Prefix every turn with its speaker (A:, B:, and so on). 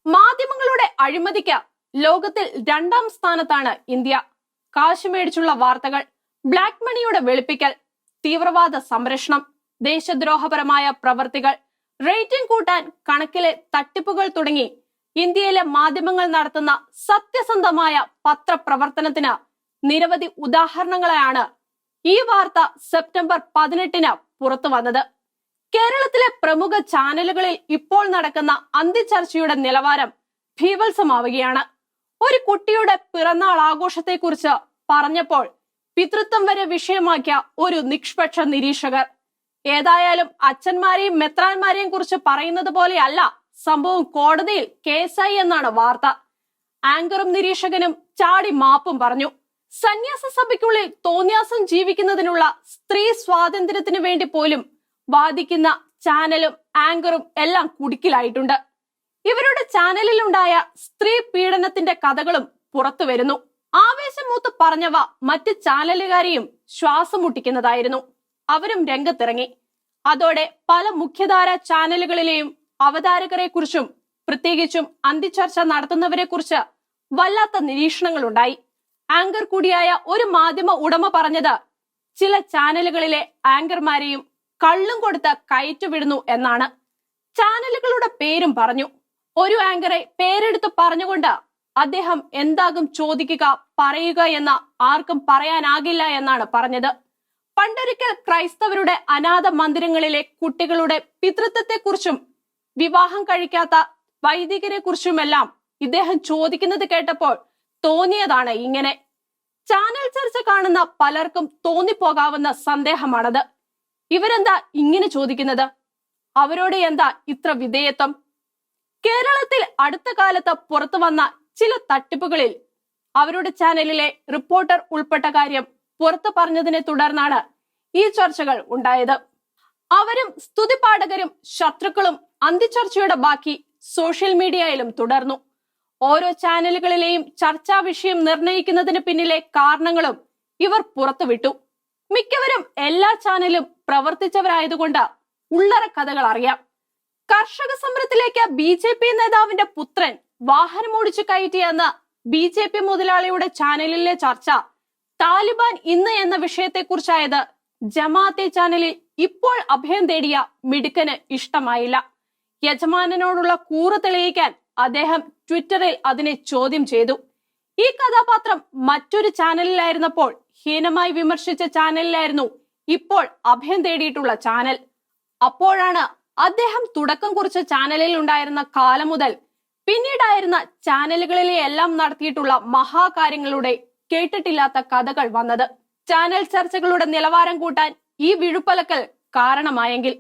A: മാധ്യമങ്ങളുടെ അഴിമതിക്ക് ലോകത്തിൽ 2ാം സ്ഥാനത്താണ് ഇന്ത്യ. കാശ് മേടിച്ചുള്ള വാർത്തകൾ, ബ്ലാക്ക് മണിയുടെ വെളുപ്പിക്കൽ, തീവ്രവാദ സംരക്ഷണം, ദേശദ്രോഹപരമായ പ്രവർത്തികൾ, റേറ്റിംഗ് കൂട്ടാൻ കണക്കിലെ തട്ടിപ്പുകൾ തുടങ്ങി ഇന്ത്യയിലെ മാധ്യമങ്ങൾ നടത്തുന്ന സത്യസന്ധമായ പത്രപ്രവർത്തനത്തിന് നിരവധി ഉദാഹരണങ്ങളാണ് ഈ വാർത്ത സെപ്റ്റംബർ 18 പുറത്തു വന്നത്. കേരളത്തിലെ പ്രമുഖ ചാനലുകളിൽ ഇപ്പോൾ നടക്കുന്ന അന്തിച്ചർച്ചയുടെ നിലവാരം ഭീവത്സമാവുകയാണ്. ഒരു കുട്ടിയുടെ പിറന്നാൾ ആഘോഷത്തെക്കുറിച്ച് പറഞ്ഞപ്പോൾ പിതൃത്വം വരെ വിഷയമാക്കിയ ഒരു നിഷ്പക്ഷ നിരീക്ഷകർ. ഏതായാലും അച്ഛന്മാരെയും മെത്രാന്മാരെയും കുറിച്ച് പറയുന്നത് പോലെയല്ല സംഭവം. കോടതിയിൽ കേസായി എന്നാണ് വാർത്ത. ആങ്കറും നിരീക്ഷകനും ചാടി മാപ്പും പറഞ്ഞു. സന്യാസ സഭയ്ക്കുള്ളിൽ തോന്നിയാസം ജീവിക്കുന്നതിനുള്ള സ്ത്രീ സ്വാതന്ത്ര്യത്തിന് വേണ്ടി പോലും വാദിക്കുന്ന ചാനലും ആങ്കറും എല്ലാം കുടുക്കിലായിട്ടുണ്ട്. ഇവരുടെ ചാനലിലുണ്ടായ സ്ത്രീ പീഡനത്തിന്റെ കഥകളും പുറത്തു വരുന്നു. ആവേശമൂത്ത് പറഞ്ഞവ മറ്റ് ചാനലുകാരെയും ശ്വാസം മുട്ടിക്കുന്നതായിരുന്നു. അവരും രംഗത്തിറങ്ങി. അതോടെ പല മുഖ്യധാര ചാനലുകളിലെയും അവതാരകരെ കുറിച്ചും പ്രത്യേകിച്ചും അന്തിച്ചർച്ച നടത്തുന്നവരെ കുറിച്ച് വല്ലാത്ത നിരീക്ഷണങ്ങൾ ഉണ്ടായി. ആങ്കർ കൂടിയായ ഒരു മാധ്യമ ഉടമ പറഞ്ഞത് ചില ചാനലുകളിലെ ആങ്കർമാരെയും കള്ളും കൊടുത്ത് കയറ്റുവിടുന്നു എന്നാണ്. ചാനലുകളുടെ പേരും പറഞ്ഞു. ഒരു ആങ്കറെ പേരെടുത്ത് പറഞ്ഞുകൊണ്ട് അദ്ദേഹം എന്താകും ചോദിക്കുക, പറയുക എന്ന് ആർക്കും പറയാനാകില്ല എന്നാണ് പറഞ്ഞത്. പണ്ടൊരിക്കൽ ക്രൈസ്തവരുടെ അനാഥ മന്ദിരങ്ങളിലെ കുട്ടികളുടെ പിതൃത്വത്തെക്കുറിച്ചും വിവാഹം കഴിക്കാത്ത വൈദികരെ കുറിച്ചുമെല്ലാം ഇദ്ദേഹം ചോദിക്കുന്നത് കേട്ടപ്പോൾ തോന്നിയതാണ് ഇങ്ങനെ. ചാനൽ ചർച്ച കാണുന്ന പലർക്കും തോന്നിപ്പോകാവുന്ന സന്ദേഹമാണത്. ഇവരെന്താ ഇങ്ങനെ ചോദിക്കുന്നത്? അവരോട് എന്താ ഇത്ര വിധേയത്വം? കേരളത്തിൽ അടുത്ത കാലത്ത് പുറത്തു വന്ന ചില തട്ടിപ്പുകളിൽ അവരുടെ ചാനലിലെ റിപ്പോർട്ടർ ഉൾപ്പെട്ട കാര്യം പുറത്തു പറഞ്ഞതിനെ തുടർന്നാണ് ഈ ചർച്ചകൾ ഉണ്ടായത്. അവരും സ്തുതിപാഠകരും ശത്രുക്കളും അന്തിച്ചർച്ചയുടെ ബാക്കി സോഷ്യൽ മീഡിയയിലും തുടർന്നു. ഓരോ ചാനലുകളിലെയും ചർച്ചാ വിഷയം നിർണയിക്കുന്നതിന് പിന്നിലെ കാരണങ്ങളും ഇവർ പുറത്തുവിട്ടു. മിക്കവരും എല്ലാ ചാനലും പ്രവർത്തിച്ചവരായതുകൊണ്ട് ഉള്ളറ കഥകൾ അറിയാം. കർഷക സമരത്തിലേക്ക് BJP നേതാവിന്റെ പുത്രൻ വാഹനമോടിച്ചു കയറ്റിയെന്ന BJP മുതലാളിയുടെ ചാനലിലെ ചർച്ച താലിബാൻ ഇന്ന് എന്ന വിഷയത്തെക്കുറിച്ചായത് ജമാഅത്തെ ചാനലിൽ ഇപ്പോൾ അഭയം തേടിയ മിടുക്കന് ഇഷ്ടമായില്ല. യജമാനനോടുള്ള കൂറ് തെളിയിക്കാൻ അദ്ദേഹം ട്വിറ്ററിൽ അതിനെ ചോദ്യം ചെയ്തു. ഈ കഥാപാത്രം മറ്റൊരു ചാനലിലായിരുന്നപ്പോൾ ഹീനമായി വിമർശിച്ച ചാനലിലായിരുന്നു ഇപ്പോൾ അഭയം തേടിയിട്ടുള്ള ചാനൽ. അപ്പോഴാണ് അദ്ദേഹം തുടക്കം കുറിച്ച ചാനലിൽ ഉണ്ടായിരുന്ന കാലം മുതൽ പിന്നീടായിരുന്ന ചാനലുകളിലെ എല്ലാം നടത്തിയിട്ടുള്ള മഹാകാര്യങ്ങളുടെ കേട്ടിട്ടില്ലാത്ത കഥകൾ വന്നത്. ചാനൽ ചർച്ചകളുടെ നിലവാരം കൂട്ടാൻ ഈ വിഴുപ്പലക്കൽ കാരണമായെങ്കിൽ